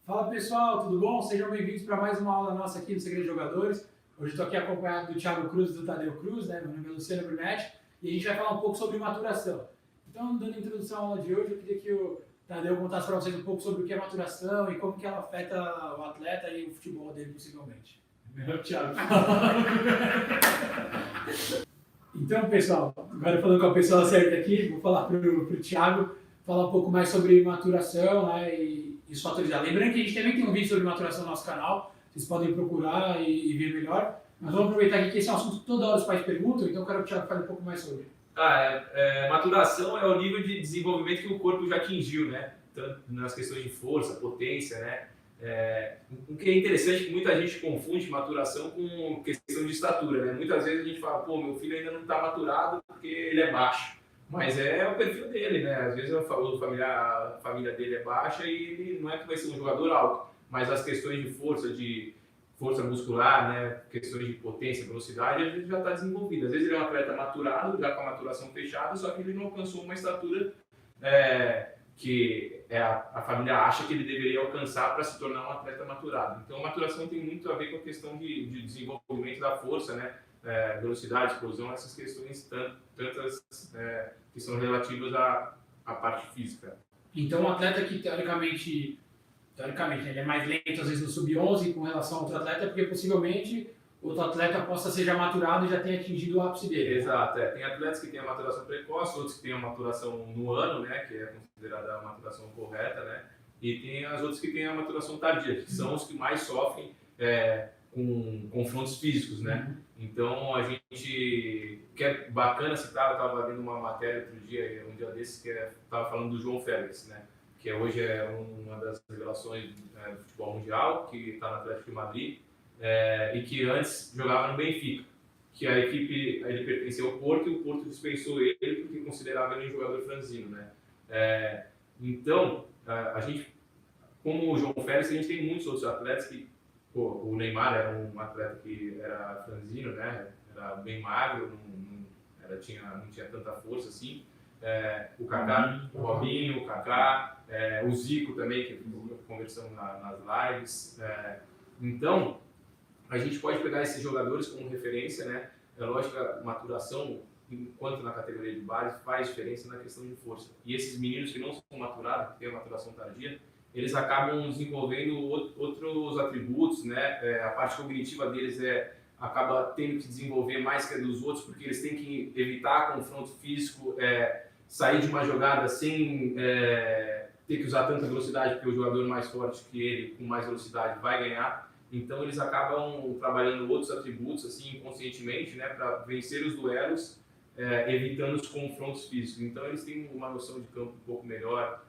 Fala pessoal, tudo bom? Sejam bem-vindos para mais uma aula nossa aqui no Segredo de Jogadores. Hoje estou aqui acompanhado do Thiago Cruz e do Tadeu Cruz, né? Meu nome é Luciano Brunetti e a gente vai falar um pouco sobre maturação. Então, dando introdução à aula de hoje, eu queria que o Tadeu contasse para vocês um pouco sobre o que é maturação e como que ela afeta o atleta e o futebol dele possivelmente. Melhor Thiago. Então, pessoal, agora falando com a pessoa certa aqui, vou falar para o Thiago falar um pouco mais sobre maturação, né, e os fatores dela. Lembrando que a gente também tem um vídeo sobre maturação no nosso canal, vocês podem procurar e ver melhor. Mas vamos aproveitar aqui que esse é um assunto que toda hora os pais perguntam, então eu quero que o Thiago fale um pouco mais sobre. Maturação é o nível de desenvolvimento que o corpo já atingiu, né? Tanto nas questões de força, potência, né? O que é interessante é que muita gente confunde maturação com questão de estatura, né? Muitas vezes a gente fala, pô, meu filho ainda não está maturado porque ele é baixo. Mas é o perfil dele, né? Às vezes a família dele é baixa e ele não é que vai ser um jogador alto, mas as questões de força muscular, né? Questões de potência, velocidade, às vezes já está desenvolvido. Às vezes ele é um atleta maturado, já com a maturação fechada, só que ele não alcançou uma estatura que a família acha que ele deveria alcançar para se tornar um atleta maturado. Então a maturação tem muito a ver com a questão de desenvolvimento da força, né? Velocidade, explosão, essas questões tantas que são relativas à parte física. Então um atleta que teoricamente ele é mais lento às vezes no sub-11 com relação a outro atleta, porque possivelmente outro atleta possa ser já maturado e já tenha atingido o ápice dele. Exato, tem atletas que têm a maturação precoce, outros que têm a maturação no ano, né, que é considerada a maturação correta, né, e tem as outras que têm a maturação tardia, que são os que mais sofrem com confrontos físicos, né. Então a gente, que é bacana citar, eu estava lendo uma matéria outro dia, um dia desses, que estava falando do João Félix, né, que hoje é uma das revelações do futebol mundial, que está no Atlético de Madrid, e que antes jogava no Benfica, que a equipe, ele pertencia ao Porto, e o Porto dispensou ele porque considerava ele um jogador franzino, né. Então, a gente, como o João Félix, a gente tem muitos outros atletas que, o Neymar era um atleta que era franzino, né, era bem magro, não tinha tanta força assim. O Kaká, o Robinho, o Kaká, o Zico também, que conversamos nas lives. Então, a gente pode pegar esses jogadores como referência, né? É lógico que a maturação, enquanto na categoria de base, faz diferença na questão de força. E esses meninos que não são maturados, que têm a maturação tardia, eles acabam desenvolvendo outros atributos, né? A parte cognitiva deles acaba tendo que desenvolver mais que a dos outros, porque eles têm que evitar confronto físico, sair de uma jogada sem ter que usar tanta velocidade, porque o jogador mais forte que ele, com mais velocidade, vai ganhar. Então eles acabam trabalhando outros atributos assim inconscientemente, né, para vencer os duelos, evitando os confrontos físicos. Então eles têm uma noção de campo um pouco melhor,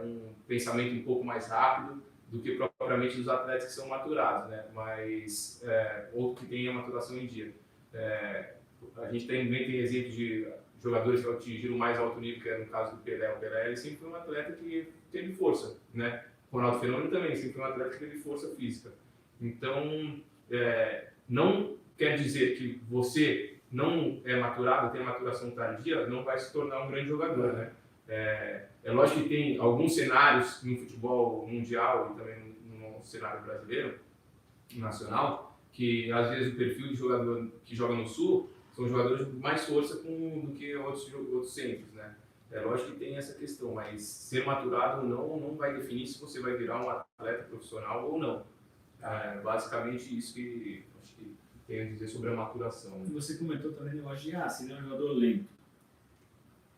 um pensamento um pouco mais rápido do que propriamente os atletas que são maturados, né, mas ou que têm a maturação em dia. A gente também tem exemplo de jogadores que atingiram o mais alto nível, que é no caso do Pelé. O Pelé ele sempre foi um atleta que teve força, né? Ronaldo Fenômeno também sempre foi um atleta que teve força física. Então, não quer dizer que você não é maturado, tem maturação tardia, não vai se tornar um grande jogador, né? É lógico que tem alguns cenários no futebol mundial e também no cenário brasileiro, nacional, que às vezes o perfil de jogador que joga no Sul são jogadores de mais força do que outros centros, né? É lógico que tem essa questão, mas ser maturado ou não vai definir se você vai virar um atleta profissional ou não. Basicamente isso que acho que tenho a dizer sobre a maturação. Você comentou também o negócio de se ele é um jogador lento.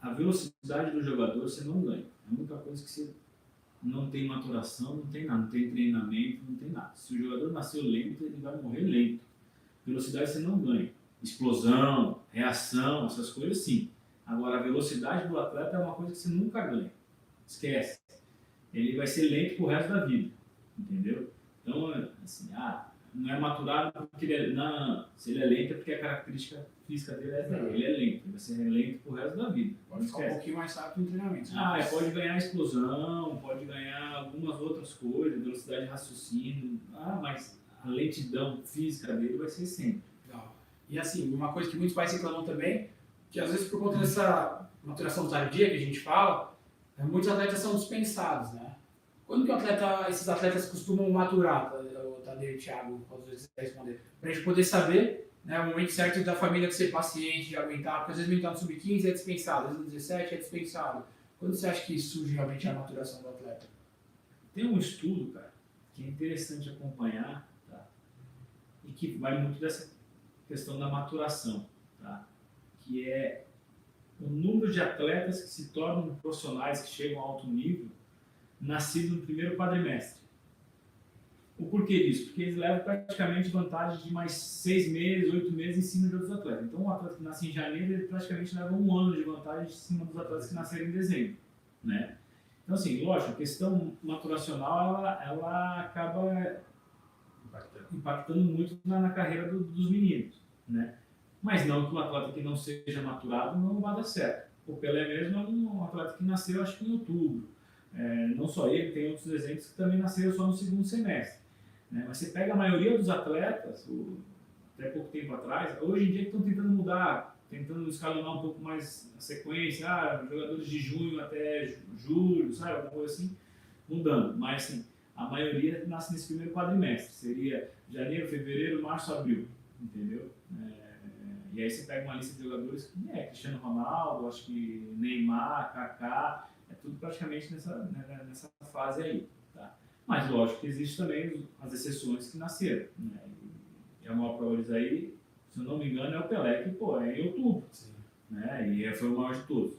A velocidade do jogador você não ganha. É a única coisa que você não tem maturação, não tem nada, não tem treinamento, não tem nada. Se o jogador nasceu lento, ele vai morrer lento. Velocidade você não ganha. Explosão, reação, essas coisas sim. Agora a velocidade do atleta é uma coisa que você nunca ganha. Esquece. Ele vai ser lento pro resto da vida. Entendeu? Então, assim, não é maturado porque se ele é lento é porque a característica física dele é essa. Ele é lento, ele vai ser lento pro resto da vida. Pode ficar um pouquinho mais rápido no treinamento. Pode ganhar explosão, pode ganhar algumas outras coisas, velocidade de raciocínio, mas a lentidão física dele vai ser sempre. Legal. E assim, uma coisa que muitos pais reclamam também, que às vezes por conta dessa maturação tardia que a gente fala, muitos atletas são dispensados, né? Quando que esses atletas costumam maturar, o Tadeu e o Thiago, quando vocês responder? Para a gente poder saber, né, o momento certo da família de ser paciente, de aguentar, porque às vezes o menino está no sub-15 é dispensado, às vezes no 17 é dispensado. Quando você acha que surge realmente a maturação do atleta? Tem um estudo, cara, que é interessante acompanhar, tá? E que vai muito dessa questão da maturação, tá? Que é o número de atletas que se tornam profissionais, que chegam a alto nível, nascidos no primeiro quadrimestre. O porquê disso? Porque eles levam praticamente vantagem de mais 6 meses, 8 meses em cima de outros atletas. Então, um atleta que nasce em janeiro, ele praticamente leva 1 ano de vantagem em cima dos atletas que nasceram em dezembro, né? Então, assim, lógico, a questão maturacional, ela acaba impactando muito na carreira dos meninos, né? Mas não que um atleta que não seja maturado não vá dar certo. O Pelé mesmo é um atleta que nasceu, acho que em outubro. Não só ele, tem outros exemplos que também nasceram só no segundo semestre, né? Mas você pega a maioria dos atletas, até pouco tempo atrás, hoje em dia estão tentando mudar, tentando escalonar um pouco mais a sequência, jogadores de junho até julho, sabe, alguma coisa assim, mudando. Mas assim, a maioria nasce nesse primeiro quadrimestre, seria janeiro, fevereiro, março, abril, entendeu? E aí você pega uma lista de jogadores que Cristiano Ronaldo, acho que Neymar, Kaká, é tudo praticamente nessa fase aí, tá? Mas lógico que existem também as exceções que nasceram, né? E a maior prova deles aí, se eu não me engano, é o Pelé, que é em outubro, né? E foi o maior de todos,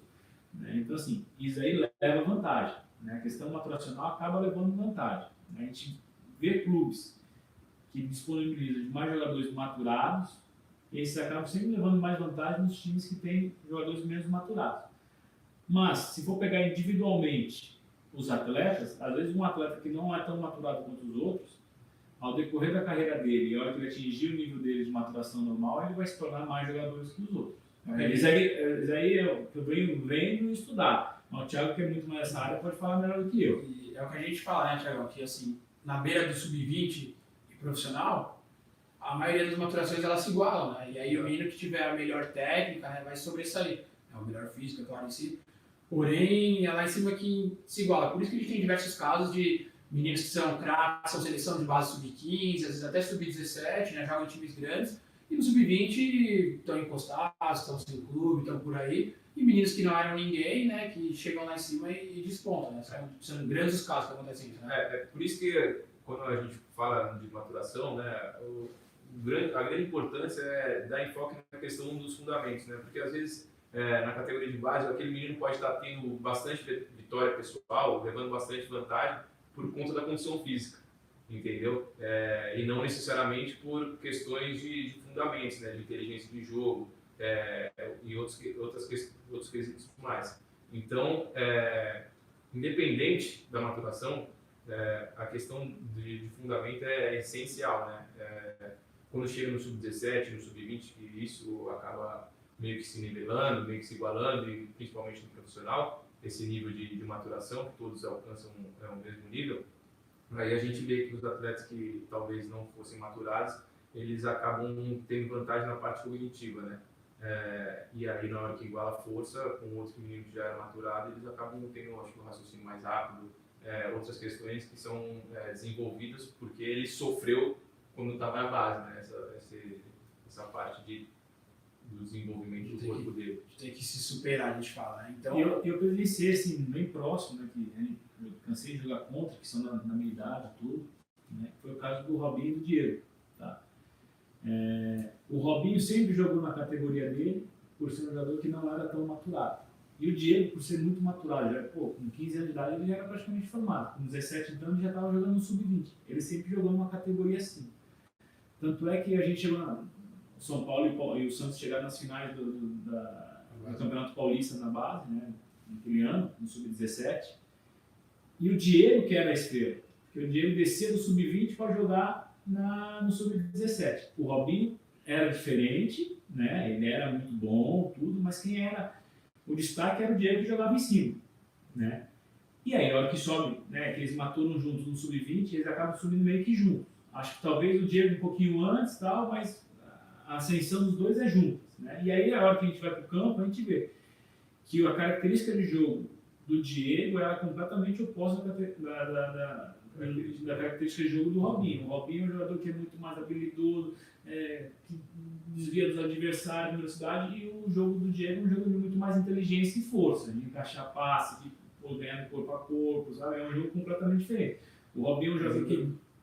né? Então assim, isso aí leva vantagem, né? A questão maturacional acaba levando vantagem, né? A gente vê clubes que disponibilizam de mais jogadores maturados, e esses acabam sempre levando mais vantagem nos times que têm jogadores menos maturados. Mas, se for pegar individualmente os atletas, às vezes um atleta que não é tão maturado quanto os outros, ao decorrer da carreira dele, e a hora que ele atingir o nível dele de maturação normal, ele vai se tornar mais jogadores que os outros. Isso aí é o que eu venho vendo estudar. Mas o Thiago, que é muito mais nessa área, pode falar melhor do que eu. E é o que a gente fala, né, Thiago? Que assim, na beira do sub-20 e profissional, a maioria das maturações elas se igualam, né? E aí o menino que tiver a melhor técnica, né, vai sobressair. É o melhor físico, é claro, em si. Porém, é lá em cima que se iguala. Por isso que a gente tem diversos casos de meninos que são craques, são seleção de base sub-15, às vezes até sub-17, né, jogam em times grandes. E no sub-20 estão encostados, estão sem clube, estão por aí. E meninos que não eram ninguém, né, que chegam lá em cima e despontam, né? São grandes os casos que acontecem isso, né? É por isso que quando a gente fala de maturação, né, a grande importância é dar enfoque na questão dos fundamentos, né? Porque às vezes na categoria de base aquele menino pode estar tendo bastante vitória pessoal, levando bastante vantagem por conta da condição física, entendeu? E não necessariamente por questões de fundamentos, né? De inteligência de jogo e outros quesitos mais. Então, independente da maturação, a questão de fundamento é essencial, né? Quando chega no sub-17, no sub-20, que isso acaba meio que se nivelando, meio que se igualando, e principalmente no profissional, esse nível de maturação, que todos alcançam o mesmo nível, aí a gente vê que os atletas que talvez não fossem maturados, eles acabam tendo vantagem na parte cognitiva, né? E aí na hora que iguala a força, com outros meninos que já eram maturados, eles acabam tendo, acho que, um raciocínio mais rápido, outras questões que são desenvolvidas porque ele sofreu quando estava na base, né? Essa parte do desenvolvimento do corpo dele. Tem que se superar, a gente fala, né? Então, eu presenciei, assim, bem próximo, né, que eu cansei de jogar contra, que são na minha idade e tudo, né? Foi o caso do Robinho e do Diego, tá? O Robinho sempre jogou na categoria dele, por ser um jogador que não era tão maturado. E o Diego, por ser muito maturado, com 15 anos de idade, ele já era praticamente formado. Com 17 então, ele já estava jogando no sub-20. Ele sempre jogou numa categoria assim. Tanto é que a gente chegou o São Paulo e o Santos chegaram nas finais do Campeonato Paulista na base, né, naquele ano, no sub-17. E o Diego, que era a estrela, porque o Diego descia do sub-20 para jogar no sub-17. O Robinho era diferente, né, ele era muito bom, tudo, mas quem era o destaque era o Diego, que jogava em cima, né? E aí, na hora que sobe, né, que eles maturam juntos no sub-20, eles acabam subindo meio que juntos. Acho que talvez o Diego um pouquinho antes, tal, mas a ascensão dos dois é juntos, né? E aí, na hora que a gente vai para o campo, a gente vê que a característica de jogo do Diego era completamente oposta da característica de jogo do Robinho. O Robinho é um jogador que é muito mais habilidoso, que desvia dos adversários, velocidade, e o jogo do Diego é um jogo de muito mais inteligência e força, de encaixar passe, de ganhar no corpo a corpo, sabe? É um jogo completamente diferente. O Robinho é um jogador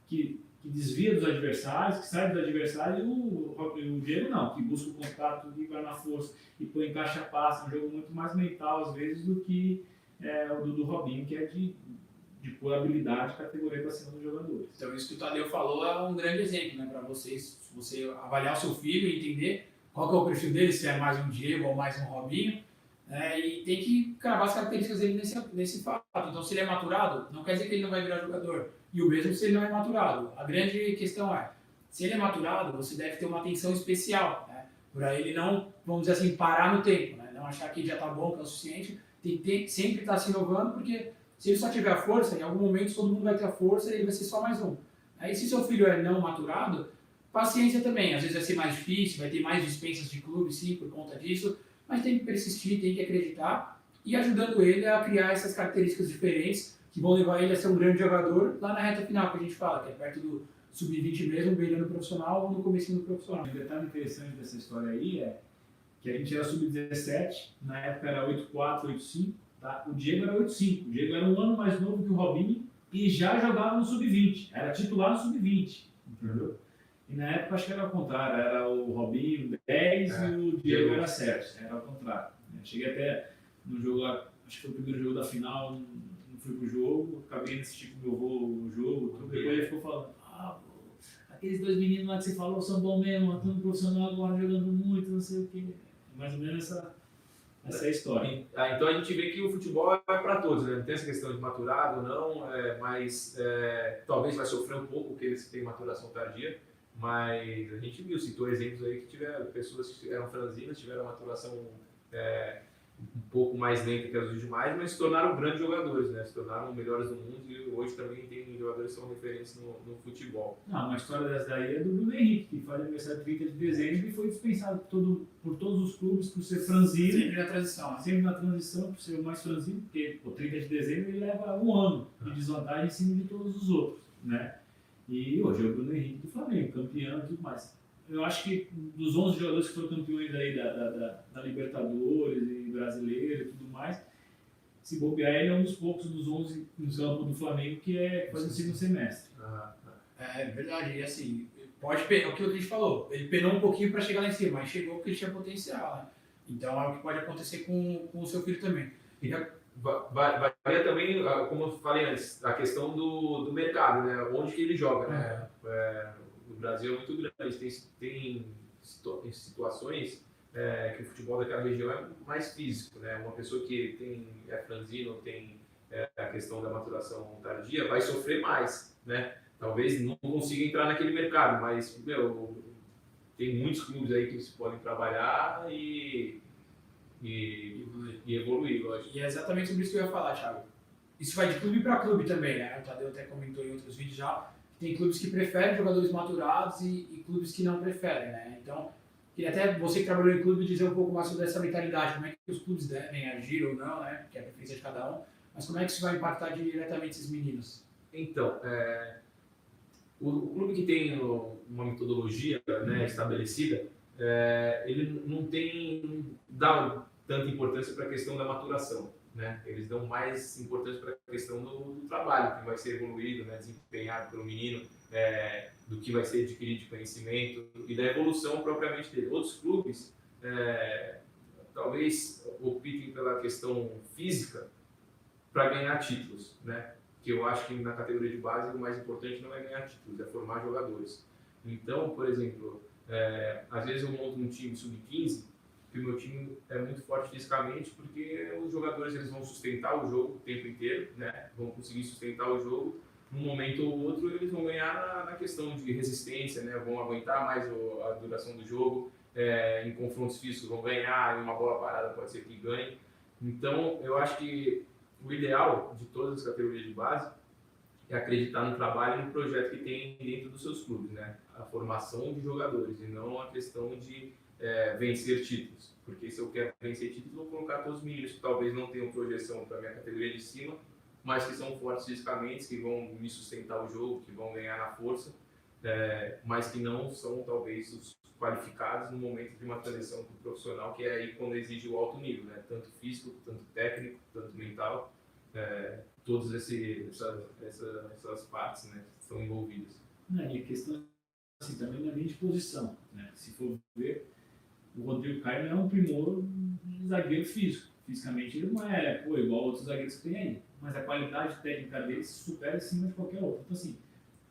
que desvia dos adversários, que sai dos adversários, e o Diego não, que busca o contato, que vai na força e põe encaixa passe. É um jogo muito mais mental, às vezes, do que o do Robinho, que é de pôr habilidade, categoria para cima dos jogadores. Então, isso que o Tadeu falou é um grande exemplo, né, para vocês, você avaliar o seu filho e entender qual que é o perfil dele, se é mais um Diego ou mais um Robinho, e tem que cravar as características dele nesse fato. Então, se ele é maturado, não quer dizer que ele não vai virar jogador. E o mesmo se ele não é maturado. A grande questão é, se ele é maturado, você deve ter uma atenção especial, né, para ele não, vamos dizer assim, parar no tempo, né, não achar que já está bom, que é o suficiente, tem que sempre estar se inovando, porque se ele só tiver a força, em algum momento todo mundo vai ter a força e ele vai ser só mais um. Aí, se seu filho é não maturado, paciência também. Às vezes vai ser mais difícil, vai ter mais dispensas de clube, sim, por conta disso, mas tem que persistir, tem que acreditar e ajudando ele a criar essas características diferentes que vão levar ele a ser um grande jogador lá na reta final, que a gente fala, que é perto do sub-20 mesmo, beirando profissional ou no comecinho do profissional. Um detalhe interessante dessa história aí é que a gente era sub-17, na época era 8-4, 8-5, tá? O Diego era 8-5, o Diego era um ano mais novo que o Robinho e já jogava no sub-20, era titular no sub-20, entendeu? E na época acho que era ao contrário, era o Robinho 10 e o Diego era 7, era ao contrário. Cheguei até no jogo lá, acho que foi o primeiro jogo da final, não fui pro jogo, acabei de assistir com o meu avô o jogo, tudo, depois ele ficou falando, aqueles dois meninos lá que você falou são bons mesmo, estão no profissional agora jogando muito, não sei o quê. Mais ou menos essa é a história. Então a gente vê que o futebol é para todos, né? Não tem essa questão de maturado, não, mas talvez vai sofrer um pouco porque eles têm maturação tardia, mas a gente viu, citou exemplos aí que tiveram pessoas que eram franzinas, tiveram maturação um pouco mais lenta que as dos demais, mas se tornaram grandes jogadores, né? Se tornaram melhores do mundo e hoje também tem jogadores que são referências no futebol. Não, uma história dessa daí é do Bruno Henrique, que faz aniversário 30 de dezembro e foi dispensado por todos os clubes por ser franzino. Sempre na transição. Né? Sempre na transição, por ser o mais franzino, porque 30 de dezembro ele leva um ano de desvantagem em cima de todos os outros, né? E hoje é o Bruno Henrique do Flamengo, campeão e tudo mais. Eu acho que dos 11 jogadores que foram campeões aí da Libertadores e brasileiro e tudo mais, se bobear, ele é um dos poucos dos 11 no campo do Flamengo que faz o segundo semestre. É verdade, e assim, pode pegar, aquilo que a gente falou, ele penou um pouquinho para chegar lá em cima, mas chegou porque ele tinha potencial, né? Então é o que pode acontecer com o seu filho também. Varia também, como eu falei antes, a questão do mercado, né? Onde que ele joga, né? O Brasil é muito grande, tem situações que o futebol daquela região é mais físico, né? Uma pessoa que é franzino, tem a questão da maturação tardia, vai sofrer mais, né? Talvez não consiga entrar naquele mercado, mas tem muitos clubes aí que se podem trabalhar e evoluir, lógico. E é exatamente sobre isso que eu ia falar, Thiago. Isso vai de clube para clube também, né? O Tadeu até comentou em outros vídeos já. Tem clubes que preferem jogadores maturados e clubes que não preferem, né? Então, queria até você que trabalhou em clube dizer um pouco mais sobre essa mentalidade, como é que os clubes devem agir ou não, né? Que é a preferência de cada um. Mas como é que isso vai impactar diretamente esses meninos? Então, o clube que tem uma metodologia, né, estabelecida, ele não dá tanta importância para a questão da maturação, né? Eles dão mais importância para a questão do trabalho que vai ser evoluído, né, desempenhado pelo menino, do que vai ser adquirido de conhecimento e da evolução propriamente dele. Outros clubes talvez optem pela questão física para ganhar títulos, né? Que eu acho que na categoria de base o mais importante não é ganhar títulos, é formar jogadores. Então, por exemplo, às vezes eu monto um time sub-15, que o meu time é muito forte fisicamente, porque os jogadores eles vão sustentar o jogo o tempo inteiro, né? Vão conseguir sustentar o jogo. Num momento ou outro eles vão ganhar na questão de resistência, né? Vão aguentar mais a duração do jogo, em confrontos físicos vão ganhar, em uma bola parada pode ser que ganhe. Então, eu acho que o ideal de todas as categorias de base é acreditar no trabalho e no projeto que tem dentro dos seus clubes, né? A formação de jogadores e não a questão de vencer títulos. Porque se eu quero vencer títulos, eu vou colocar todos os meninos que talvez não tenham projeção para a minha categoria de cima, mas que são fortes fisicamente, que vão me sustentar o jogo, que vão ganhar na força, mas que não são talvez os qualificados no momento de uma transição para o profissional, que é aí quando exige o alto nível, né? Tanto físico, tanto técnico, tanto mental, todas essas partes, né, estão envolvidas. E a questão assim, também na linha de posição, né? Se for ver, o Rodrigo Caio não é um primor de zagueiro físico. Fisicamente ele não é igual a outros zagueiros que tem aí, mas a qualidade técnica dele se supera em cima de qualquer outro. Então assim,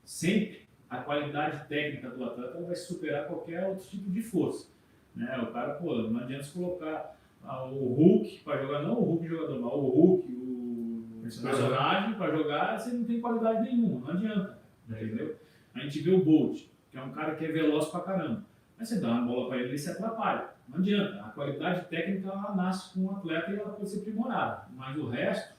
sempre a qualidade técnica do atleta vai superar qualquer outro tipo de força, né? O cara, não adianta se colocar o Hulk para jogar, não o Hulk jogador, mas o Hulk, o personagem para jogar, você não tem qualidade nenhuma, não adianta, entendeu? A gente vê o Bolt, que é um cara que é veloz pra caramba, mas você dá uma bola para ele e se atrapalha, não adianta. A qualidade técnica ela nasce com o atleta e ela pode ser aprimorada, mas o resto,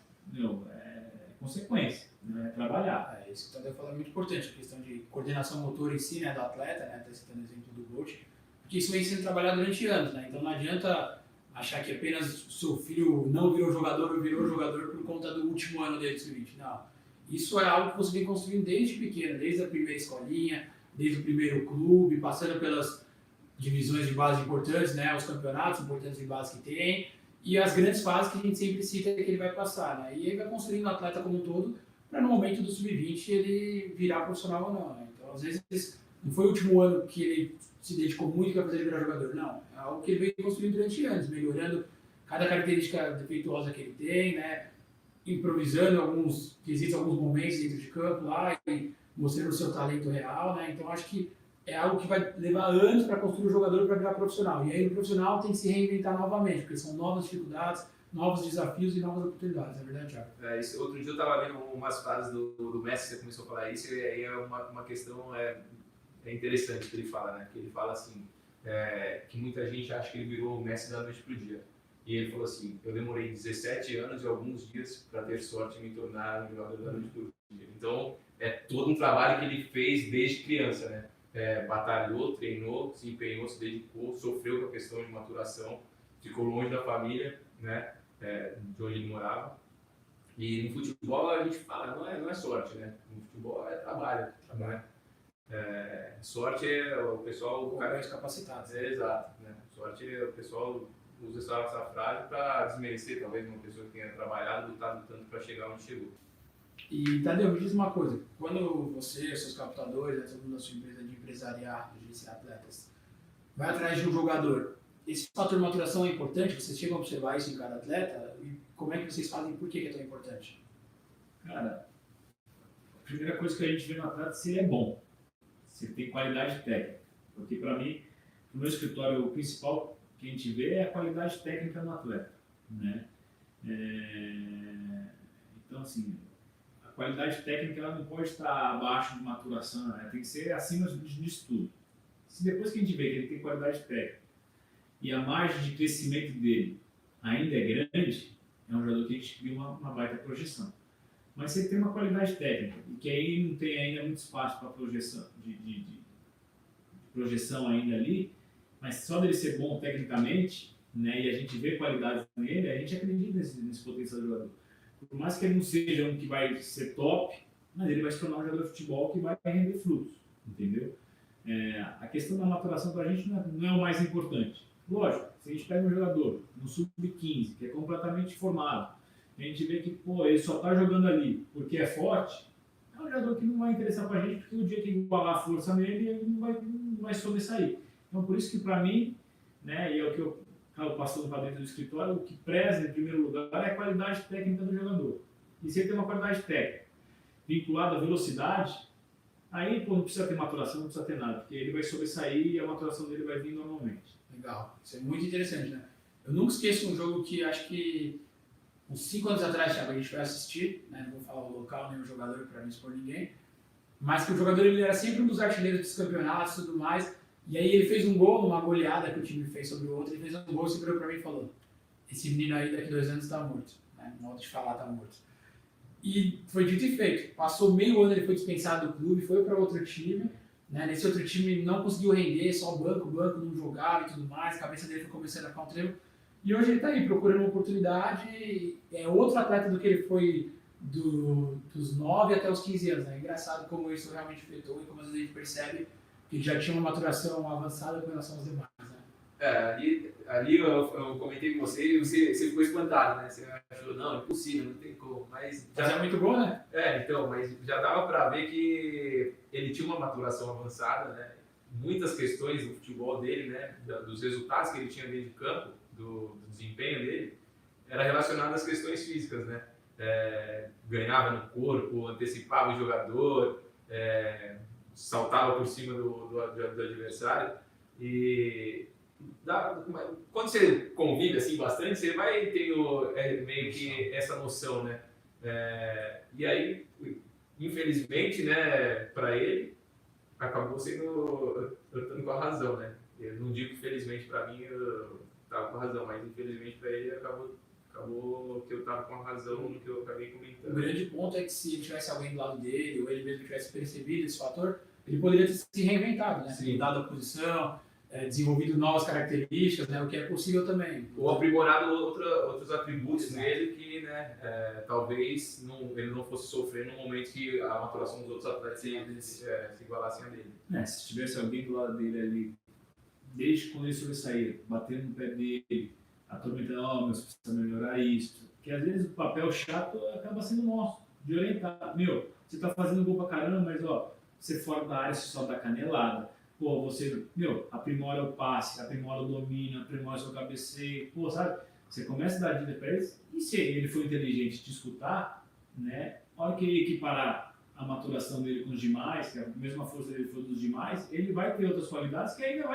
é consequência, né? É trabalhar. Isso que o Tadeu falou é muito importante, a questão de coordenação motora em si, né, do atleta, né, até citando o exemplo do Bolt, porque isso vem sendo trabalhado durante anos, né, então não adianta achar que apenas o seu filho não virou jogador ou virou jogador por conta do último ano dele de sub-20, não. Isso é algo que você vem construindo desde pequeno, desde a primeira escolinha, desde o primeiro clube, passando pelas divisões de base importantes, né, os campeonatos importantes de base que tem, e as grandes fases que a gente sempre cita que ele vai passar, né, e ele vai construindo o atleta como um todo, para no momento do sub-20 ele virar profissional ou não, né? Então às vezes não foi o último ano que ele se dedicou muito para fazer ele virar jogador, não, é algo que ele veio construindo durante anos, melhorando cada característica defeituosa que ele tem, né, improvisando alguns quesitos, alguns momentos dentro de campo lá e mostrando o seu talento real, né, então acho que é algo que vai levar anos para construir o jogador para virar profissional, e aí o profissional tem que se reinventar novamente, porque são novas dificuldades, novos desafios e novas oportunidades, é verdade, Thiago? Outro dia eu estava vendo umas frases do Messi, você começou a falar isso, e aí é uma questão interessante que ele fala, né? Que ele fala assim, que muita gente acha que ele virou o Messi da noite pro dia. E ele falou assim, eu demorei 17 anos e alguns dias para ter sorte em me tornar um jogador da noite pro dia. Então, é todo um trabalho que ele fez desde criança, né? Batalhou, treinou, se empenhou, se dedicou, sofreu com a questão de maturação, ficou longe da família, né? De onde ele morava. E no futebol a gente fala, não é sorte, né? No futebol é trabalho, né? Sorte é o pessoal... O cara é capacitado. Exato, né? Sorte é o pessoal usa essa frase para desmerecer talvez uma pessoa que tenha trabalhado, lutado tanto para chegar onde chegou. E Tadeu, me diz uma coisa, quando você, seus captadores, todo mundo da sua empresa de empresariar, de gerenciar atletas, vai atrás de um jogador, esse fator de maturação é importante? Vocês chegam a observar isso em cada atleta? E como é que vocês fazem? Por que é tão importante? Cara, a primeira coisa que a gente vê no atleta é se ele é bom, se ele tem qualidade técnica. Porque para mim, no meu escritório, o principal que a gente vê é a qualidade técnica no atleta, né? Então, assim, a qualidade técnica ela não pode estar abaixo de maturação, né? Tem que ser acima disso tudo. Se depois que a gente vê que ele tem qualidade técnica e a margem de crescimento dele ainda é grande, é um jogador que a gente cria uma baita projeção. Mas se ele tem uma qualidade técnica e que aí não tem ainda muito espaço para projeção, de projeção ainda ali, mas só dele ser bom tecnicamente, né, e a gente vê qualidade nele, a gente acredita nesse potencial do jogador. Por mais que ele não seja um que vai ser top, mas ele vai se tornar um jogador de futebol que vai render frutos, entendeu? A questão da maturação para a gente não é o mais importante. Lógico, se a gente pega um jogador no sub-15, que é completamente formado, a gente vê que ele só está jogando ali porque é forte, é um jogador que não vai interessar para a gente, porque o dia que igualar a força nele, ele não vai sobressair. Então, por isso que para mim, né, e é o que eu acabo passando para dentro do escritório, o que preza em primeiro lugar é a qualidade técnica do jogador. E se ele tem uma qualidade técnica vinculada à velocidade, aí não precisa ter maturação, não precisa ter nada, porque ele vai sobressair e a maturação dele vai vir normalmente. Legal, isso é muito interessante, né? Eu nunca esqueço um jogo que acho que uns 5 anos atrás, Thiago, a gente foi assistir, né? Não vou falar o local nem o jogador para não expor ninguém, mas que o jogador ele era sempre um dos artilheiros dos campeonatos e tudo mais, e aí ele fez um gol numa goleada que o time fez sobre o outro, ele fez um gol, se virou para mim e falou, esse menino aí daqui 2 anos está morto, né? Modo de falar, está morto. E foi dito e feito, passou meio ano, ele foi dispensado do clube, foi para outro time, né? Nesse outro time não conseguiu render, só o banco não jogava e tudo mais, a cabeça dele foi começando a ficar um treino. E hoje ele está aí procurando uma oportunidade, é outro atleta do que ele foi dos 9 até os 15 anos. É engraçado como isso realmente afetou e como às vezes a gente percebe que ele já tinha uma maturação avançada com relação aos demais. Ali eu comentei com você e você ficou espantado, né? Você achou, não, impossível, não tem como. Mas Já é muito bom, né? então, mas já dava para ver que ele tinha uma maturação avançada, né? Muitas questões do futebol dele, né? Dos resultados que ele tinha dentro de campo, do desempenho dele, era relacionado às questões físicas, né? Ganhava no corpo, antecipava o jogador, saltava por cima do adversário. E quando você convive assim bastante, você vai tendo meio que essa noção, né? E aí, infelizmente, né, para ele, acabou sendo eu estando com a razão, né? Eu não digo que felizmente para mim eu estava com a razão, mas infelizmente para ele acabou que eu estava com a razão no que eu acabei comentando. O grande ponto é que se ele tivesse alguém do lado dele, ou ele mesmo tivesse percebido esse fator, ele poderia ter se reinventado, né? Sim. Mudado a posição, desenvolvido novas características, né? O que é possível também. Ou aprimorado outros atributos nele que, né, talvez ele não fosse sofrer no momento que a maturação dos outros atletas se igualassem a dele. Se tivesse alguém do lado dele ali, desde quando ele sobressaía, batendo no pé dele, atormentando, mas precisa melhorar isso. Porque às vezes o papel chato acaba sendo nosso, de orientar. Você tá fazendo gol pra caramba, mas você fora da área, você só dá canelada. Você, aprimora o passe, aprimora o domínio, aprimora o seu cabeceio, sabe? Você começa a dar dica para eles, e se ele for inteligente te escutar, né? A hora que ele equiparar a maturação dele com os demais, que a mesma força dele for dos demais, ele vai ter outras qualidades que ainda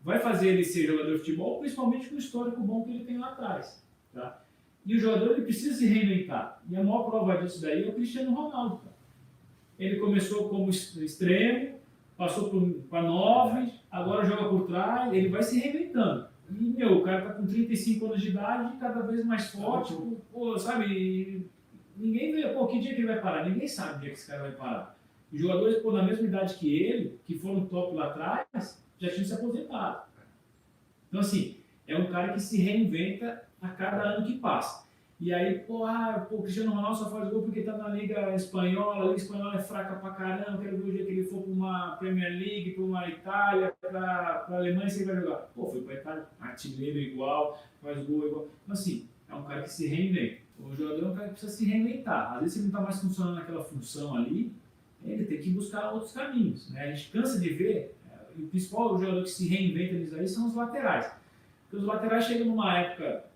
vai fazer ele ser jogador de futebol, principalmente com o histórico bom que ele tem lá atrás, tá? E o jogador ele precisa se reinventar, e a maior prova disso daí é o Cristiano Ronaldo, cara. Ele começou como extremo, passou para 9, agora joga por trás, ele vai se reinventando. E, o cara tá com 35 anos de idade, cada vez mais forte, sabe? E ninguém vê, que dia que ele vai parar? Ninguém sabe o dia que esse cara vai parar. Os jogadores, na mesma idade que ele, que foram top lá atrás, já tinham se aposentado. Então, assim, é um cara que se reinventa a cada ano que passa. E aí, o Cristiano Ronaldo só faz gol porque tá na Liga Espanhola, a Liga Espanhola é fraca pra caramba, quero ver o dia que ele for pra uma Premier League, pra uma Itália, pra Alemanha, você vai jogar. Foi pra Itália, artilheiro igual, faz gol igual. Então, assim, é um cara que se reinventa. O jogador é um cara que precisa se reinventar. Às vezes ele não tá mais funcionando naquela função ali, ele tem que buscar outros caminhos, né? A gente cansa de ver, e o principal jogador que se reinventa nisso aí são os laterais. Porque os laterais chegam numa época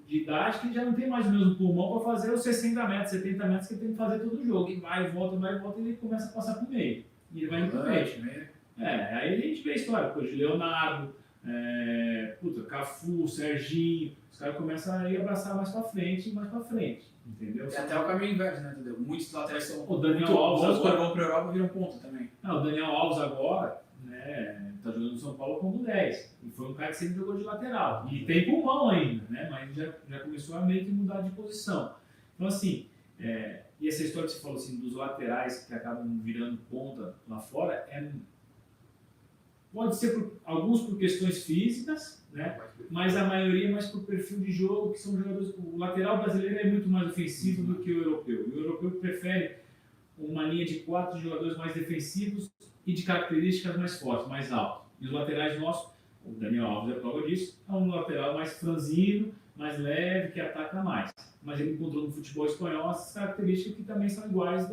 de idade que já não tem mais o mesmo pulmão para fazer os 60 metros, 70 metros que ele tem que fazer todo o jogo. E vai e volta, e ele começa a passar pro meio. E ele vai indo pro meio. Aí a gente vê a história, de Leonardo, Cafu, Serginho, os caras começam a ir abraçar mais para frente, entendeu? E até o caminho inverso, né, entendeu? Muitos laterais são o Daniel Alves agora vão para a Europa e viram ponta também. O Daniel Alves agora, né, tá jogando no São Paulo como 10. E foi um cara que sempre jogou de lateral. E tem pulmão ainda, né? Mas já começou a meio que mudar de posição. Então, assim, e essa história que você falou assim, dos laterais que acabam virando ponta lá fora, pode ser alguns por questões físicas, né? Mas a maioria mais por perfil de jogo, que são jogadores. O lateral brasileiro é muito mais ofensivo do que o europeu. O europeu prefere uma linha de 4 jogadores mais defensivos e de características mais fortes, mais altas. E os laterais nossos, o Daniel Alves é prova disso, é um lateral mais franzino, mais leve, que ataca mais. Mas ele encontrou no futebol espanhol essas características que também são iguais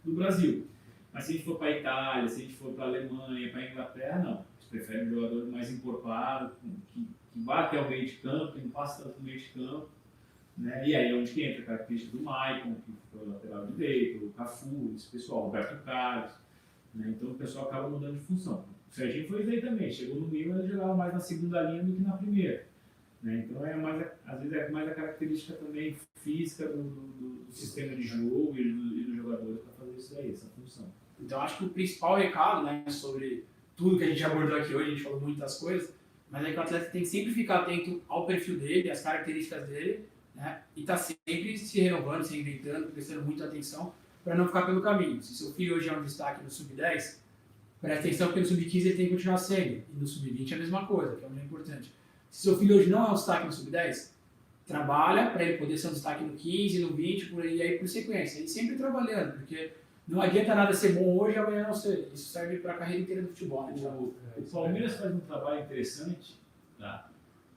do Brasil. Mas se a gente for para a Itália, se a gente for para a Alemanha, para a Inglaterra, não. Eles preferem um jogador mais encorpado, que bate ao meio de campo, que não passa tanto no meio de campo. Né? E aí é onde que entra a característica do Maicon, que foi o lateral direito, o Cafu, esse pessoal, o Roberto Carlos. Né? Então o pessoal acaba mudando de função. O Serginho foi isso aí também. Chegou no Milan, ele jogava mais na segunda linha do que na primeira. Né? Então às vezes é mais a característica também física do sistema de jogo e dos jogadores para fazer isso aí, essa função. Então acho que o principal recado, né, sobre tudo que a gente abordou aqui hoje, a gente falou muitas coisas, mas é que o atleta tem que sempre ficar atento ao perfil dele, às características dele, né, e tá sempre se renovando, se reinventando, prestando muita atenção para não ficar pelo caminho. Se seu filho hoje é um destaque no Sub-10, presta atenção porque no sub-15 ele tem que continuar sendo. E no sub-20 é a mesma coisa, que é o mais importante. Se seu filho hoje não é um destaque no sub-10, trabalha para ele poder ser um destaque no 15, no 20, e aí por sequência. E sempre trabalhando, porque não adianta nada ser bom hoje e amanhã não ser. Isso serve para a carreira inteira do futebol, né, Thiago? O Palmeiras faz um trabalho interessante, tá?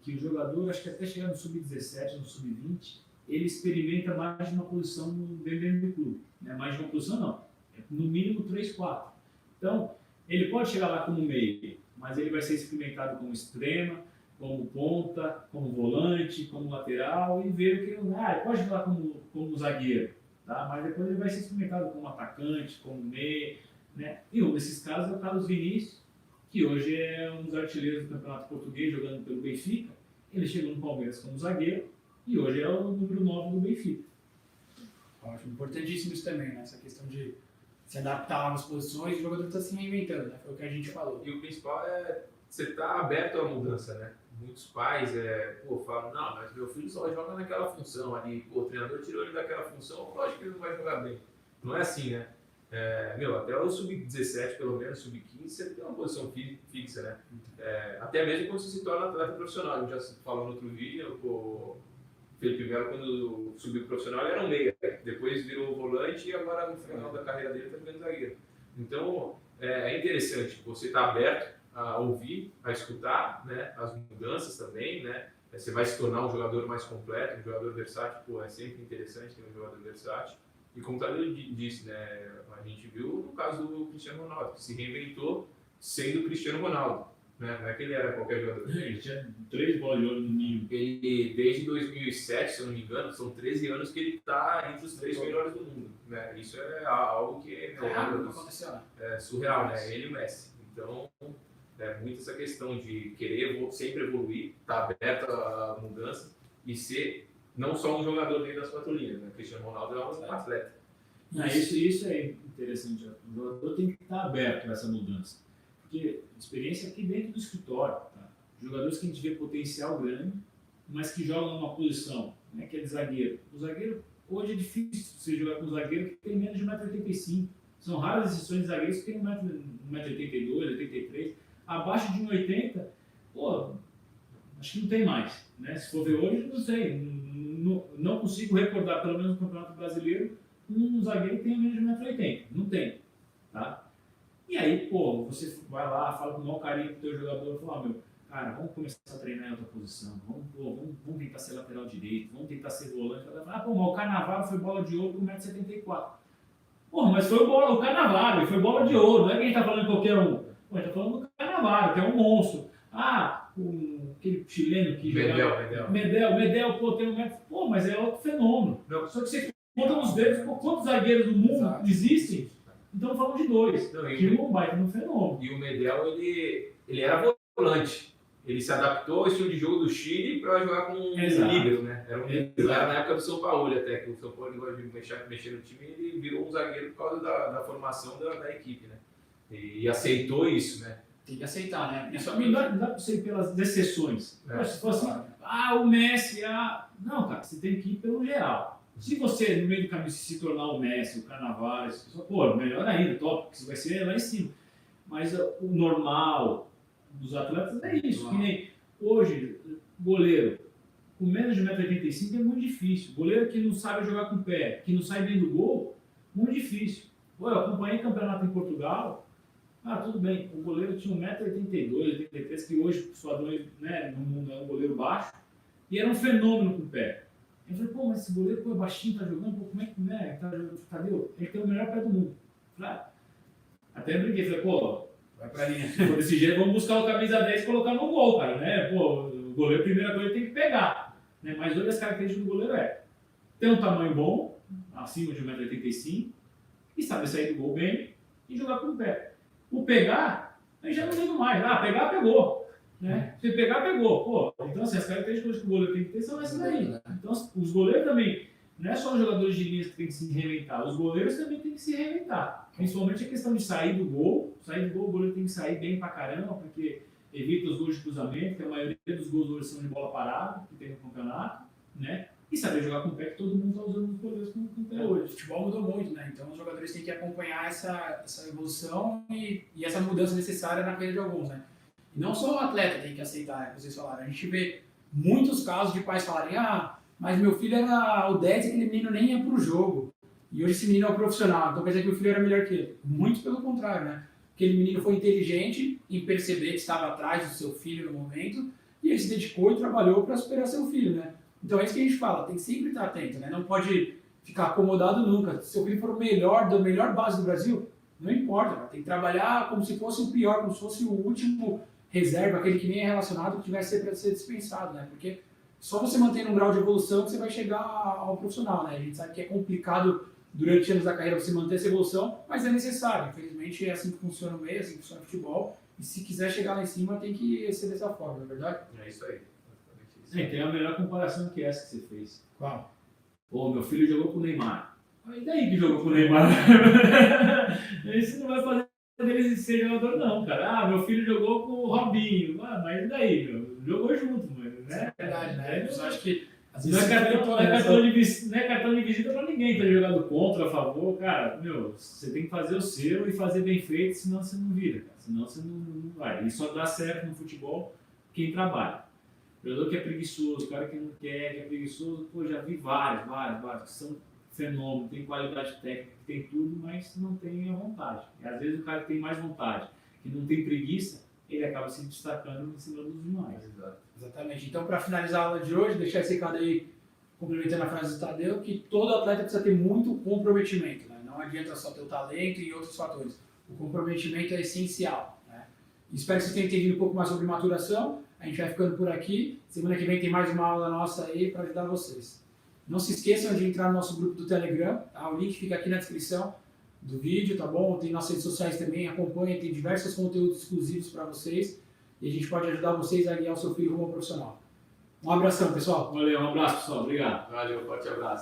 Que o jogador, acho que até chegar no sub-17, no sub-20, ele experimenta mais de uma posição dentro do clube. Né? Mais de uma posição não, é no mínimo 3, 4. Então, ele pode chegar lá como meio, mas ele vai ser experimentado como extrema, como ponta, como volante, como lateral e ver o que ele pode jogar como zagueiro, tá? Mas depois ele vai ser experimentado como atacante, como meio, né? E um desses casos é o Carlos Vinícius, que hoje é um dos artilheiros do Campeonato Português, jogando pelo Benfica. Ele chegou no Palmeiras como zagueiro e hoje é o número 9 do Benfica. Ótimo, importantíssimo isso também, né? Essa questão de se adaptar a novas posições e o jogador está se reinventando, né? Foi o que a gente falou. E o principal é você estar aberto à mudança, né? Muitos pais falam, não, mas meu filho só joga naquela função ali, o treinador tirou ele daquela função, lógico que ele não vai jogar bem. Não é assim, né? Até o sub-17, pelo menos, sub-15, você tem uma posição fixa, né? Até mesmo quando você se torna atleta profissional. Eu já falou no outro vídeo, o Felipe Melo, quando subiu pro profissional, ele era um meia, depois virou volante e agora no final da carreira dele está jogando zagueiro. Então, é interessante você estar aberto a ouvir, a escutar, né, as mudanças também, né? Você vai se tornar um jogador mais completo, um jogador versátil, é sempre interessante ter um jogador versátil. E como o Tadeu disse, né, a gente viu no caso do Cristiano Ronaldo, que se reinventou sendo Cristiano Ronaldo, né? Não é que ele era qualquer jogador. Ele tinha 3 bolas de ouro no ninho. Ele, desde 2007, se eu não me engano, são 13 anos que ele está entre os 3 melhores do mundo, né? Isso é algo que é surreal, né? Ele e o Messi. Então, muito essa questão de querer sempre evoluir, estar aberto à mudança e ser não só um jogador dentro das 4 linhas, né? Cristiano Ronaldo é um atleta. Isso é interessante. O jogador tem que estar aberto a essa mudança. Porque experiência aqui dentro do escritório. Tá? Jogadores que a gente vê potencial grande, mas que jogam numa posição, né, que é de zagueiro. O zagueiro, hoje é difícil você jogar com um zagueiro que tem menos de 1,85 m. São raras exceções de zagueiros que tem 1,82 m, 83 m. Abaixo de 1,80 m, acho que não tem mais. Né? Se for ver hoje, não sei. Não consigo recordar, pelo menos no Campeonato Brasileiro, um zagueiro que tenha menos de 1,80 m. Não tem. Tá? E aí, você vai lá, fala com o maior carinho pro teu jogador, fala, cara, vamos começar a treinar em outra posição, vamos tentar ser lateral direito, vamos tentar ser volante. Mas o Cannavaro foi bola de ouro com 1,74 m. Mas foi o Cannavaro, foi bola de ouro, não é que a gente tá falando de qualquer um. A gente tá falando do Cannavaro, que é um monstro. Aquele chileno que jogava... Medel, tem 1 metro. Mas é outro fenômeno. Não. Só que você conta nos dedos, quantos zagueiros do mundo existem? Então falamos de 2. Que um baita no fenômeno. E o Medel, ele era volante. Ele se adaptou ao estilo de jogo do Chile para jogar com um líbero, né? Era na época do São Paulo até, que o São Paulo gosta de mexer no time, e ele virou um zagueiro por causa da formação da equipe, né? E aceitou isso, né? Tem que aceitar, né? Não dá para ser pelas exceções. Se fosse o Messi, não, cara, você tem que ir pelo geral. Se você, no meio do caminho, se tornar o Messi, o Cannavaro, melhor ainda, top, porque você vai ser lá em cima. Mas o normal dos atletas é isso. Que nem hoje, goleiro com menos de 1,85 m é muito difícil. Goleiro que não sabe jogar com o pé, que não sai bem do gol, muito difícil. Eu acompanhei campeonato em Portugal, tudo bem, o goleiro tinha 1,82 m, 83 m, que hoje, por sua dois, né, no mundo é um goleiro baixo, e era um fenômeno com o pé. Eu falei, mas esse goleiro é baixinho, tá jogando, como é que não é? Cadê? Ele tem o melhor pé do mundo. Até brinquei, falei, vai pra linha. Se for desse jeito, vamos buscar o camisa 10 e colocar no gol, cara, né? O goleiro, a primeira coisa, tem que pegar. Né? Mas hoje as características do goleiro ter um tamanho bom, acima de 1,85 m, e saber sair do gol bem e jogar com o pé. O pegar, aí já não ligo mais. Pegar, pegou. Né? Se pegar, pegou. Então, as características que o goleiro tem que ter são essas daí. Então, os goleiros também, não é só os jogadores de linha que tem que se reinventar, os goleiros também tem que se reinventar. Principalmente a questão de sair do gol. Sair do gol, o goleiro tem que sair bem pra caramba, porque evita os gols de cruzamento, que a maioria dos gols hoje são de bola parada, que tem no campeonato. Né? E saber jogar com o pé, que todo mundo está usando os goleiros com o pé hoje. O futebol mudou muito, né? Então os jogadores têm que acompanhar essa evolução e essa mudança necessária na carreira de alguns, né? E não só o atleta tem que aceitar, né, que vocês falaram. A gente vê muitos casos de pais falarem: ah, mas meu filho era o 10 e aquele menino nem ia pro jogo. E hoje esse menino é um profissional, então quer dizer que o filho era melhor que ele. Muito pelo contrário, né? Aquele menino foi inteligente em perceber que estava atrás do seu filho no momento e ele se dedicou e trabalhou para superar seu filho, né? Então é isso que a gente fala, tem que sempre estar atento, né? Não pode ficar acomodado nunca. Se seu filho for o melhor, da melhor base do Brasil, não importa, cara. Tem que trabalhar como se fosse o pior, como se fosse o último reserva, aquele que nem é relacionado, que tivesse para ser dispensado, né? Porque só você mantendo um grau de evolução que você vai chegar ao profissional, né? A gente sabe que é complicado durante anos da carreira você manter essa evolução, mas é necessário. Infelizmente é assim que funciona o meio, é assim que funciona o futebol. E se quiser chegar lá em cima, tem que ser dessa forma, não é verdade? É isso aí. Tem a melhor comparação que essa que você fez. Qual? Pô, meu filho jogou com o Neymar. E daí que jogou com o Neymar? Isso não vai fazer dele ser jogador, não, cara. Ah, meu filho jogou com o Robinho. Ah, mas e daí, meu? Jogou junto, mano, né? É verdade, né? Eu acho que às Não vezes é cartão de visita pra ninguém ter jogado contra, a favor, cara. Meu, você tem que fazer o seu e fazer bem feito, senão você não vira, cara. Senão você não vai. E só dá certo no futebol quem trabalha. O jogador que é preguiçoso, o cara que não quer, que é preguiçoso, pô, já vi vários, que são fenômenos, tem qualidade técnica, tem tudo, mas não tem a vontade. E às vezes o cara que tem mais vontade, que não tem preguiça, ele acaba se destacando em cima dos demais. Exatamente. Então, para finalizar a aula de hoje, deixar esse recado aí, complementando a frase do Tadeu, que todo atleta precisa ter muito comprometimento, né? Não adianta só ter o talento e outros fatores. O comprometimento é essencial, né? Espero que vocês tenham entendido um pouco mais sobre maturação. A gente vai ficando por aqui. Semana que vem tem mais uma aula nossa aí para ajudar vocês. Não se esqueçam de entrar no nosso grupo do Telegram, tá? O link fica aqui na descrição do vídeo, tá bom? Tem nossas redes sociais também, acompanha, tem diversos conteúdos exclusivos para vocês e a gente pode ajudar vocês a guiar o seu filho rumo ao profissional. Um abração, pessoal. Valeu, um abraço, pessoal. Obrigado. Valeu, forte abraço.